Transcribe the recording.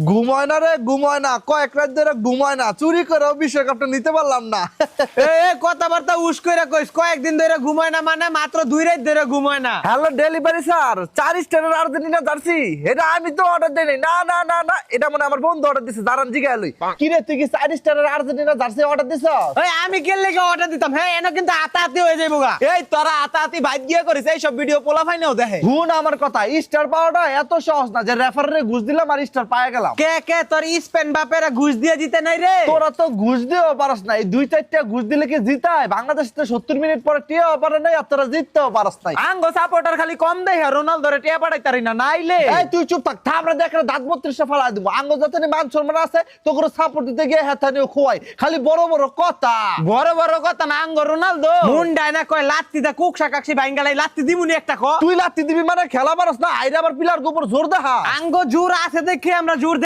ঘুমায় না রে, ঘুমায় না, কয়েক রাত ধরে ঘুমায় না, চুরি করেও বিশ্বকাপটা নিতে পারলাম না। কথাবার্তা উস কইরা কইস, কয়েকদিন ধরে ঘুমায় না মানে মাত্র 2 রাত ধরে ঘুমায় না। হ্যালো ডেলিভারি স্যার, 4 স্টারের আর্জেন্টিনা জার্সি, এটা আমি তো অর্ডার দেই নাই। না না না না, এটা মানে আমার বন্ধু অর্ডার দিছে, দাঁড়ান জিগা লই। কি রে, তুই কি 4 স্টারের আর্জেন্টিনা জার্সি অর্ডার দিছস? ওই আমি কেন লেগে অর্ডার দিতাম? হ্যাঁ, এনো কিন্তু আতাআতি হয়ে যাইবো গা। এই তোরা আতাআতি বাইদ গিয়া করিস, এই সব ভিডিও পোলা ফাইনেও দেখে। শুন আমার কথা, স্টার পাওয়াটা এত সহজ না যে রেফারে ঘুষ দিলাম আর স্টার পায়া গেলাম। কে কে তোর স্পেন বাপেরা ঘুষ দিয়ে দিতে নাই রে? তোরা তো ঘুষ দিয়েও পারস না, এই 2-4টা ঘুষ দিলে কি জিতায়? বাংলাদেশ তো 70 মিনিট পরে টিয়াও পারে নাই, আর তোরা জিততেও পারস নাই। আঙ্গো সাপোর্টার খালি কম দেয়, রোনালদোরে টিয়া পাঠাইতারি না নাইলে। এই তুই চুপ থাক, থামরা দেখ না, দাঁত 32টা ফালাই দিব। আঙ্গ যাতে মান সম্মান আছে তো করে সাপোর্ট দিতে গিয়ে হেথানিও খোয়াই, খালি বড় বড় কথা। বড় বড় কথা না, আঙ্গো রোনালদো মুন্ডায় না কয় লাত্তি দা কুকসা কাকসি ভাঙ্গালাই লাত্তি দিমুনি একটা ক। তুই লাত্তি দিবি মানে খেলা পারস না, আইরা আবার পিলার উপর জোর দেখা। আঙ্গো জোর আছে দেখে আমরা জোর